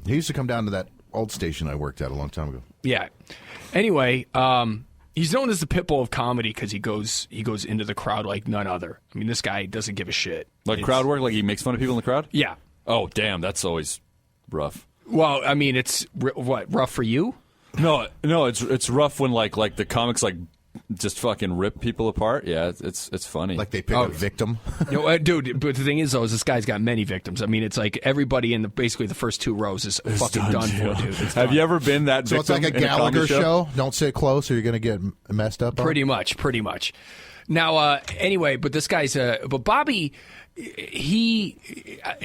He used to come down to that old station I worked at a long time ago. Yeah. Anyway, he's known as the Pitbull of comedy because he goes into the crowd like none other. I mean, this guy doesn't give a shit. Like crowd work? Like he makes fun of people in the crowd? Yeah. Oh, damn. That's always rough. Well, I mean, it's rough for you? No, it's rough when like the comics like just fucking rip people apart. Yeah, it's funny. Like they pick a victim. Dude, but the thing is, though, is this guy's got many victims. I mean, it's like everybody in basically the first two rows is fucking done for, dude. Have you ever been that victim? So it's like a Gallagher show? Don't sit close or you're going to get messed up on? Pretty much. Now, anyway, but this guy's but Bobby, he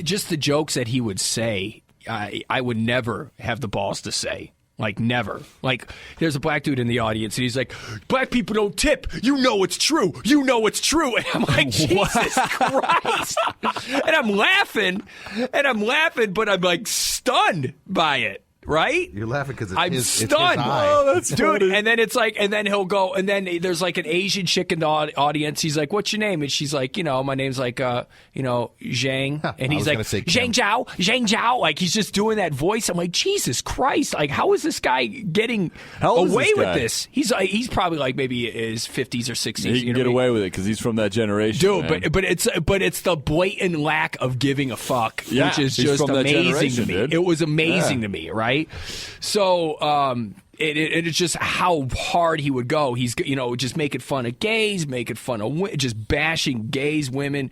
just the jokes that he would say, I would never have the balls to say. Like, never. Like, there's a black dude in the audience, and he's like, black people don't tip. You know it's true. You know it's true. And I'm like, Jesus Christ. And I'm laughing, but I'm, like, stunned by it. Right? You're laughing because I'm stunned. It's his eye. Oh, that's dude. Funny. And then it's like, and then he'll go, and then there's like an Asian chick in the audience. He's like, "What's your name?" And she's like, my name's like, Zhang. And he's like, Zhang Zhao. Like he's just doing that voice. I'm like, Jesus Christ! Like, how is this guy getting away with this? He's probably like maybe his 50s or 60s. He can get away with it because he's from that generation, dude. Man. But it's the blatant lack of giving a fuck, which is just amazing to me. Dude. It was amazing to me, right? So it's just how hard he would go. He's just making fun of gays, making fun of just bashing gays, women,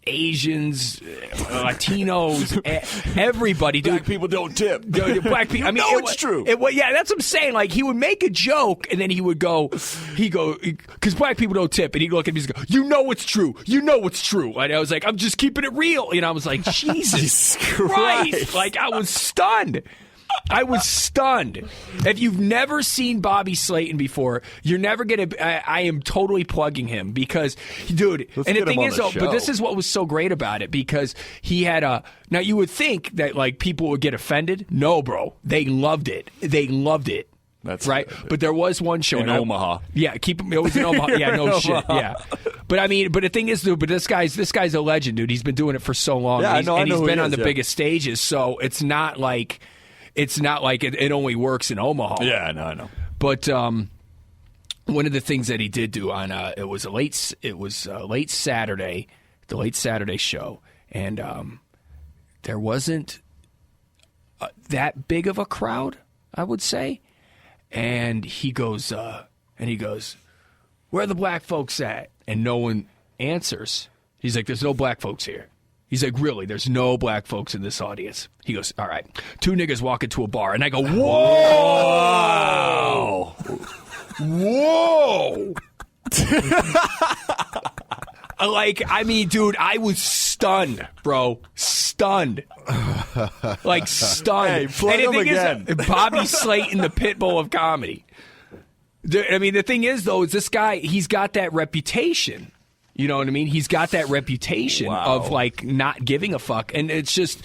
Asians, Latinos, everybody. Dude. Black people don't tip. Black people. I mean, it's true. Yeah, that's what I'm saying. Like he would make a joke and then he would go, because black people don't tip, and he'd look at me and go, "You know it's true. You know it's true." And I was like, "I'm just keeping it real." I was like, Jesus Christ! Like I was stunned. If you've never seen Bobby Slayton before, you're never going to... I am totally plugging him because, dude... Let's and the get thing him on is, the though, show. but this is what was so great about it because he had a... Now, you would think that, like, people would get offended. No, bro. They loved it. That's right. Good. But there was one show in Omaha. Yeah, it was in Omaha. Yeah, no shit. Yeah, but I mean, but the thing is, dude. But this guy's a legend, dude. He's been doing it for so long. Yeah, and he's been on the biggest stages. So it's not like it only works in Omaha. Yeah, I know. But one of the things that he did do on it was late Saturday, the late Saturday show, and there wasn't that big of a crowd, I would say. And he goes, "Where are the black folks at?" And no one answers. He's like, "There's no black folks here." He's like, "Really? There's no black folks in this audience?" He goes, "All right." Two niggas walk into a bar, and I go, "Whoa, whoa!" Like, I mean, dude, I was stunned, bro. Stunned. Like, stunned. Hey, plug him again. Bobby Slayton, the Pitbull of comedy. I mean, the thing is, though, is this guy, he's got that reputation. You know what I mean? He's got that reputation of, like, not giving a fuck. And it's just...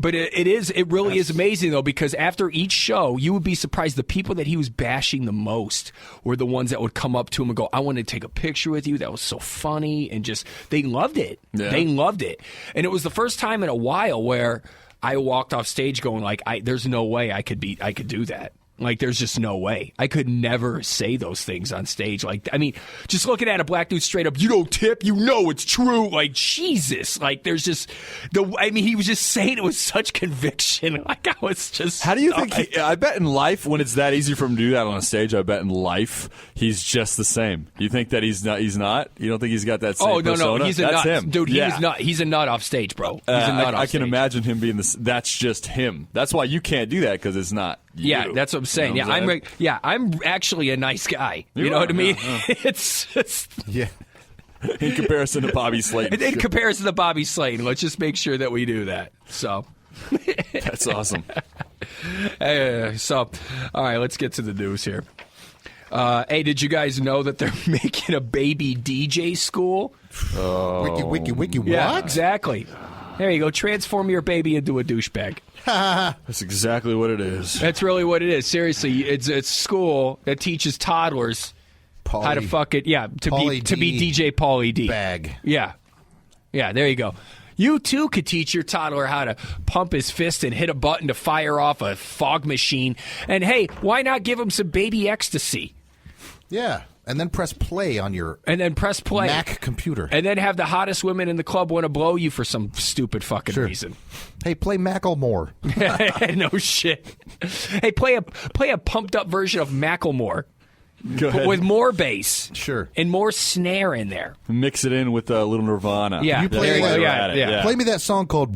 But it really is amazing, though, because after each show, you would be surprised the people that he was bashing the most were the ones that would come up to him and go, "I want to take a picture with you. That was so funny." And just, they loved it. Yeah. They loved it. And it was the first time in a while where I walked off stage going, like, there's no way I could do that. Like, there's just no way. I could never say those things on stage. Like, I mean, just looking at a black dude straight up, "You don't tip, you know it's true." Like, Jesus. Like, there's just, he was just saying it with such conviction. Like, I was just... How do you think... I bet in life, when it's that easy for him to do that on a stage, I bet in life, he's just the same. You think that he's not? You don't think he's got that same persona? No, he's a That's nut. him. Dude, he's a nut off stage, bro. He's a nut off I stage. can imagine him being this... That's just him. That's why you can't do that, because it's not you. Yeah, that's what I'm saying. You know what I'm actually a nice guy. You know what I mean? Yeah. It's just... Yeah. In comparison to Bobby Slayton. In comparison to Bobby Slayton. Let's just make sure that we do that. So... That's awesome. So, all right, let's get to the news here. Hey, did you guys know that they're making a baby DJ school? Wiki, what? Yeah, exactly. There you go. Transform your baby into a douchebag. That's exactly what it is. That's really what it is. Seriously, it's school that teaches toddlers how to fuck it. Yeah, to be DJ Pauly D. Bag. Yeah, there you go. You too could teach your toddler how to pump his fist and hit a button to fire off a fog machine. And hey, why not give him some baby ecstasy? Yeah. And then press play on your Mac computer. And then have the hottest women in the club want to blow you for some stupid fucking reason. Hey, play Macklemore. No shit. Hey, play a pumped up version of Macklemore. Go ahead. With more bass. Sure. And more snare in there. Mix it in with a little Nirvana. Yeah. You play Yeah. Play me that song called...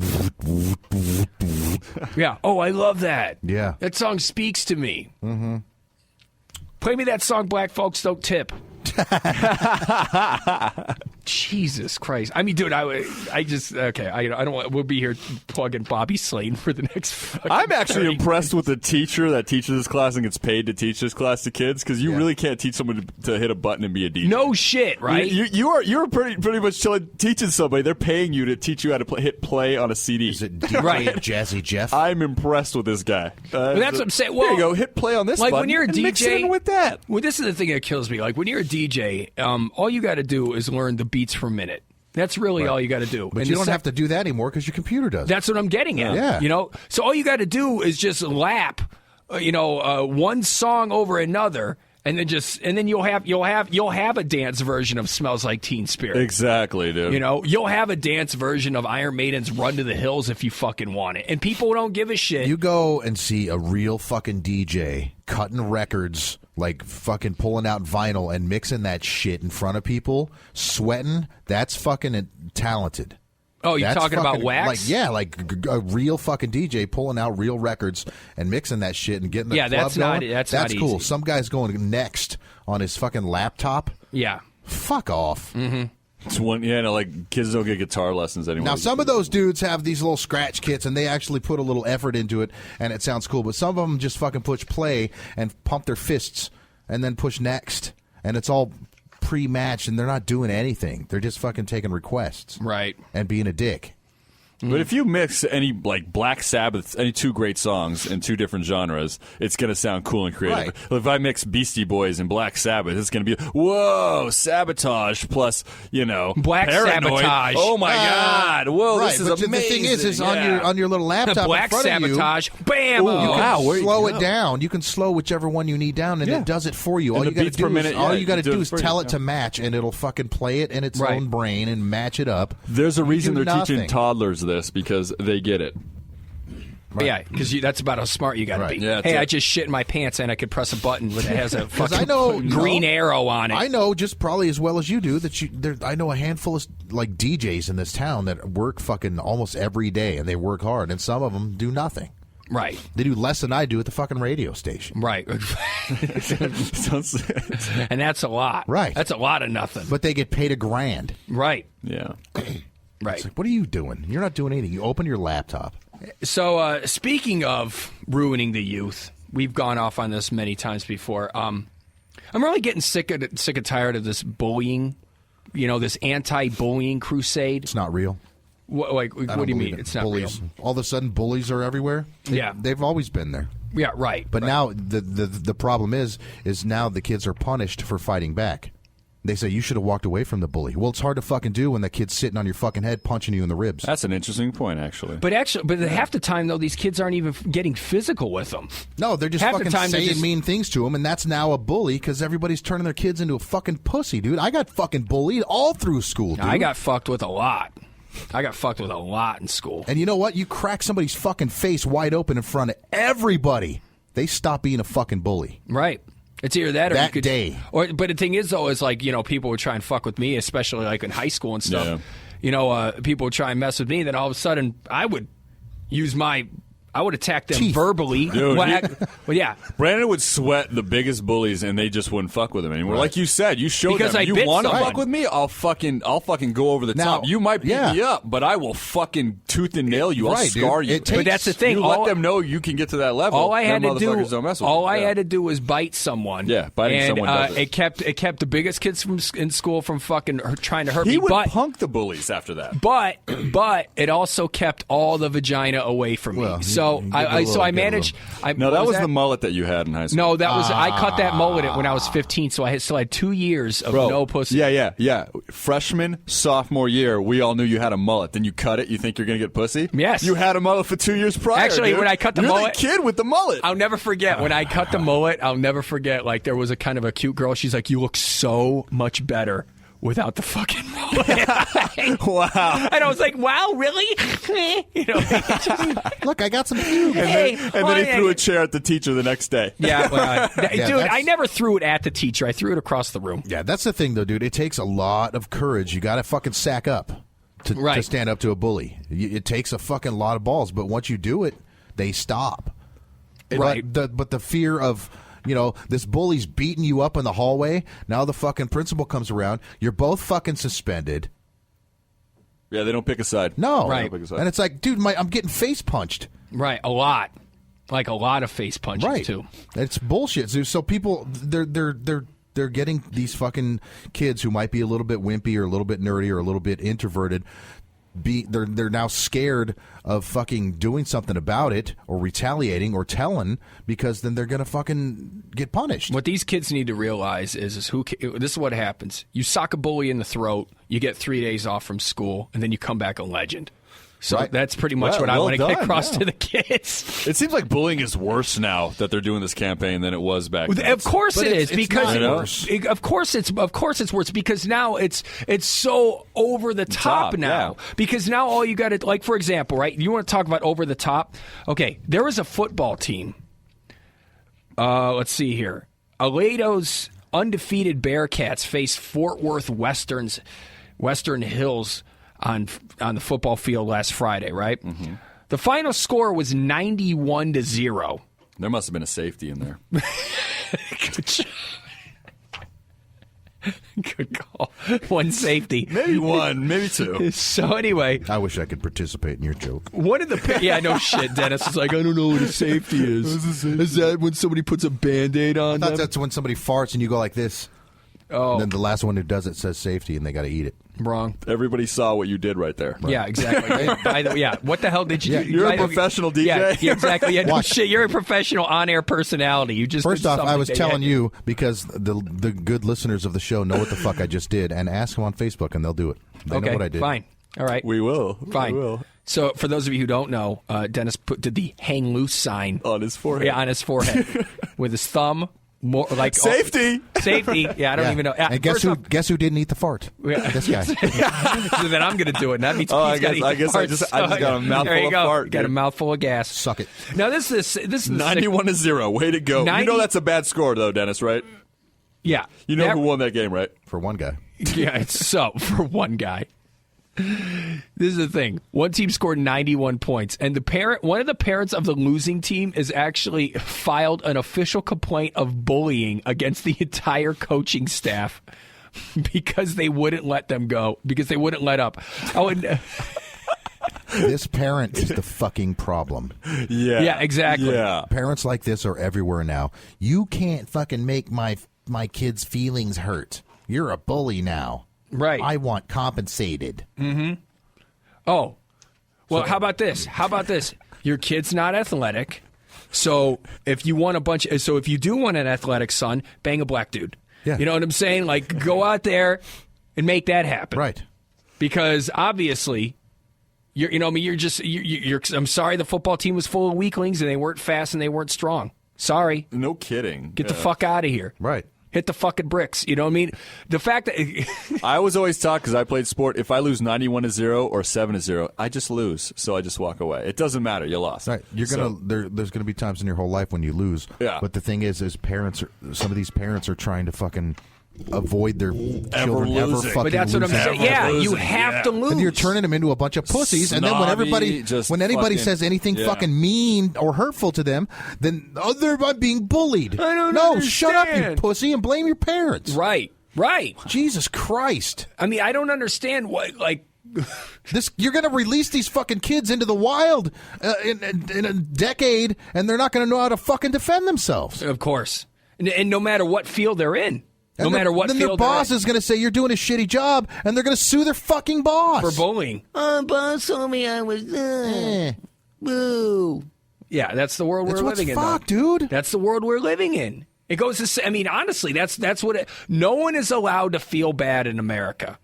Yeah. Oh, I love that. Yeah. That song speaks to me. Mm-hmm. Play me that song, Black Folks Don't Tip. Jesus Christ! I mean, dude, I just okay. I don't want. We'll be here plugging Bobby Slayton for the next. I'm actually 30 impressed with the teacher that teaches this class and gets paid to teach this class to kids because you really can't teach someone to hit a button and be a DJ. No shit, right? You're pretty much teaching somebody. They're paying you to teach you how to hit play on a CD. Is it DJ Right. Jazzy Jeff? I'm impressed with this guy. Well, that's what I'm saying. Well, here you go. Hit play on this. Like button when you're a and DJ, mix it in with that. Well, this is the thing that kills me. Like when you're a DJ, all you got to do is learn the beats per minute. That's really all you got to do. But you don't have to do that anymore because your computer does. That's what I'm getting at. Yeah. You know, so all you got to do is just lap, one song over another, and then you'll have a dance version of "Smells Like Teen Spirit." Exactly, dude. You know, you'll have a dance version of Iron Maiden's "Run to the Hills" if you fucking want it, and people don't give a shit. You go and see a real fucking DJ cutting records, like fucking pulling out vinyl and mixing that shit in front of people, sweating. That's fucking talented. Oh, you're talking about wax? Like a real fucking DJ pulling out real records and mixing that shit and getting the club that's going. That's not cool. easy. Some guy's going next on his fucking laptop. Yeah. Fuck off. Mm-hmm. It's like kids don't get guitar lessons anymore. Now, some of those dudes have these little scratch kits, and they actually put a little effort into it, and it sounds cool. But some of them just fucking push play and pump their fists and then push next, and it's all pre-matched, and they're not doing anything. They're just fucking taking requests. Right. And being a dick. But if you mix any Black Sabbath, any two great songs in two different genres, it's going to sound cool and creative. Right. If I mix Beastie Boys and Black Sabbath, it's going to be whoa, Sabotage plus Black Paranoid. Sabotage. Oh my God! Whoa, right, this is but amazing. The thing is on your little laptop Black in front Sabotage. of you, Bam! you can where you slow go? it down. You can slow whichever one you need down, and it does it for you. And All the you got to beats per do minute, is for you. tell it to match, and it'll fucking play it in its Right. own brain and match it up. There's a reason do they're teaching nothing. toddlers this because they get it. Right. Yeah, because that's about how smart you got to Right. be. Yeah, that's hey, it. I just shit in my pants and I could press a button that has a fucking I know- green arrow on it. I know just probably as well as you do that I know a handful of like DJs in this town that work fucking almost every day, and they work hard, and some of them do nothing. Right. They do less than I do at the fucking radio station. Right. yeah. And that's a lot. Right. That's a lot of nothing. But they get paid $1,000. Right. It's like, what are you doing? You're not doing anything. You open your laptop. So, speaking of ruining the youth, we've gone off on this many times before. I'm really getting sick and tired of this bullying, this anti-bullying crusade. It's not real. What do you believe mean? it. It's not bullies. real. All of a sudden, bullies are everywhere. Yeah. They've always been there. Yeah, right. But right. now the problem is now the kids are punished for fighting back. They say you should have walked away from the bully. Well, it's hard to fucking do when the kid's sitting on your fucking head punching you in the ribs. That's an interesting point, actually. But half the time though, these kids aren't even getting physical with them. No, they're just Half the fucking time they're saying just- mean things to him, and that's now a bully because everybody's turning their kids into a fucking pussy, dude. I got fucking bullied all through school, dude. I got fucked with a lot. I got fucked with a lot in school. And you know what? You crack somebody's fucking face wide open in front of everybody. They stop being a fucking bully. Right. It's either that or That you could, day. But the thing is, though, is like, people would try and fuck with me, especially like in high school and stuff. Yeah. People would try and mess with me. Then all of a sudden, I would attack them Teeth. verbally. Dude, Well, yeah. Brandon would sweat the biggest bullies, and they just wouldn't fuck with him anymore. Like you said, you showed Because them. I You bit want to someone. fuck with me? I'll fucking go over the Now, top. You might beat yeah. me up, but I will fucking tooth and nail you. I'll Right, dude. scar you. It takes- But that's the thing. You let them know you can get to that level. All I had Them to do, motherfuckers don't mess with all you. I Yeah. had to do was bite someone. Yeah, biting and, someone does it. It kept the biggest kids in school from fucking trying to hurt He me. would But punk the bullies after that. But it also kept all the vagina away from me. Well, you So So I managed. No, that was the mullet that you had in high school. No, that was I cut that mullet when I was 15, so I still had 2 years of no pussy. Yeah. Freshman, sophomore year, we all knew you had a mullet. Then you cut it. You think you're gonna get pussy? Yes. You had a mullet for 2 years prior. Actually, dude. when I cut the you're mullet, the kid with the mullet. I'll never forget when I cut the mullet. I'll never forget. Like there was a kind of a cute girl. She's like, "You look so much better without the fucking mullet." Wow. And I was like, "Wow, really?" You know, Look, I got some pubes. Hey, and then he threw a chair at the teacher the next day. Yeah, well, dude, I never threw it at the teacher. I threw it across the room. Yeah, that's the thing, though, dude. It takes a lot of courage. You got to fucking sack up to stand up to a bully. It takes a fucking lot of balls, but once you do it, they stop. Right. But the fear of, this bully's beating you up in the hallway. Now the fucking principal comes around. You're both fucking suspended. Yeah, they don't pick a side. No. Right. And it's like, dude, I'm getting face punched. Right, a lot. Like a lot of face punches, too. It's bullshit. So people, they're getting these fucking kids who might be a little bit wimpy or a little bit nerdy or a little bit introverted. They're now scared of fucking doing something about it or retaliating or telling because then they're gonna fucking get punished. What these kids need to realize is this is what happens. You sock a bully in the throat, you get 3 days off from school, and then you come back a legend. So that's pretty much what I want to get across to the kids. It seems like bullying is worse now that they're doing this campaign than it was back then. Of course it is, because worse. Of course it's worse because now it's so over the top now. Yeah. Because now all you got to, like, for example, right? You want to talk about over the top? Okay, there was a football team. Let's see here. Aledo's undefeated Bearcats faced Fort Worth Western Hills on the football field last Friday, right? Mm-hmm. The final score was 91-0. There must have been a safety in there. Good call. One safety. Maybe one, maybe two. So anyway. I wish I could participate in your joke. One of the... Yeah, no shit. Dennis is like, I don't know what a safety is. Is that when somebody puts a Band-Aid on I thought them? that's when somebody farts and you go like this. Oh. And then the last one who does it says safety and they got to eat it. Wrong. Everybody saw what you did right there. Right. Yeah, exactly. What the hell did you do? You're a professional DJ. Yeah, exactly. Yeah, no shit. You're a professional on-air personality. You just First off, I was telling you because the good listeners of the show know what the fuck I just did, and ask them on Facebook and they'll do it. They know what I did. Fine. All right. We will. Fine. We will. So, for those of you who don't know, Dennis did the hang loose sign on his forehead. Yeah, on his forehead with his thumb. More like safety. Safety. Yeah, I don't even know. And guess who didn't eat the fart? Yeah. This guy. So then I'm going to do it. And that means I guess I just got a mouthful of fart. Got a mouthful of gas. Suck it. Now this is 91-0. Way to go. 90... You know that's a bad score though, Dennis, right? Yeah. You know who won that game, right? For one guy. Yeah, it's so for one guy. This is the thing. One team scored 91 points, and one of the parents of the losing team is actually filed an official complaint of bullying against the entire coaching staff because they wouldn't let them go, because they wouldn't let up. This parent is the fucking problem. Yeah, exactly. Yeah. Parents like this are everywhere now. You can't fucking make my kid's feelings hurt. You're a bully now. Right. I want compensated. Mm-hmm. Oh. Well, how about this? Your kid's not athletic. So if you do want an athletic son, bang a black dude. Yeah. You know what I'm saying? Like, go out there and make that happen. Right. Because obviously, I'm sorry the football team was full of weaklings and they weren't fast and they weren't strong. Sorry. No kidding. Get the fuck out of here. Right. Hit the fucking bricks. You know what I mean? The fact that I was always taught, because I played sport, if I lose 91-0 or 7-0, I just lose. So I just walk away. It doesn't matter. You lost. Right. There's gonna be times in your whole life when you lose. Yeah. But the thing is some of these parents are trying to fucking avoid their children ever fucking But that's what I'm saying. Yeah, you have to lose. And you're turning them into a bunch of pussies. Snobby, and then when anybody says anything fucking mean or hurtful to them, then they're being bullied. I don't No, understand. shut up, you pussy, and blame your parents. Right. Jesus Christ. I mean, I don't understand what, like... You're going to release these fucking kids into the wild in a decade, and they're not going to know how to fucking defend themselves. Of course. And no matter what field they're in. Then their boss is going to say you're doing a shitty job, and they're going to sue their fucking boss for bullying. Boss told me I was boo. Yeah, that's the world we're living in. Fuck, dude. That's the world we're living in. It goes to, I mean, honestly, that's what it, no one is allowed to feel bad in America.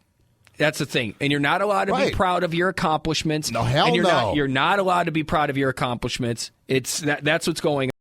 That's the thing. And you're not allowed to be proud of your accomplishments. No, hell and no. You're not allowed to be proud of your accomplishments. That's what's going on.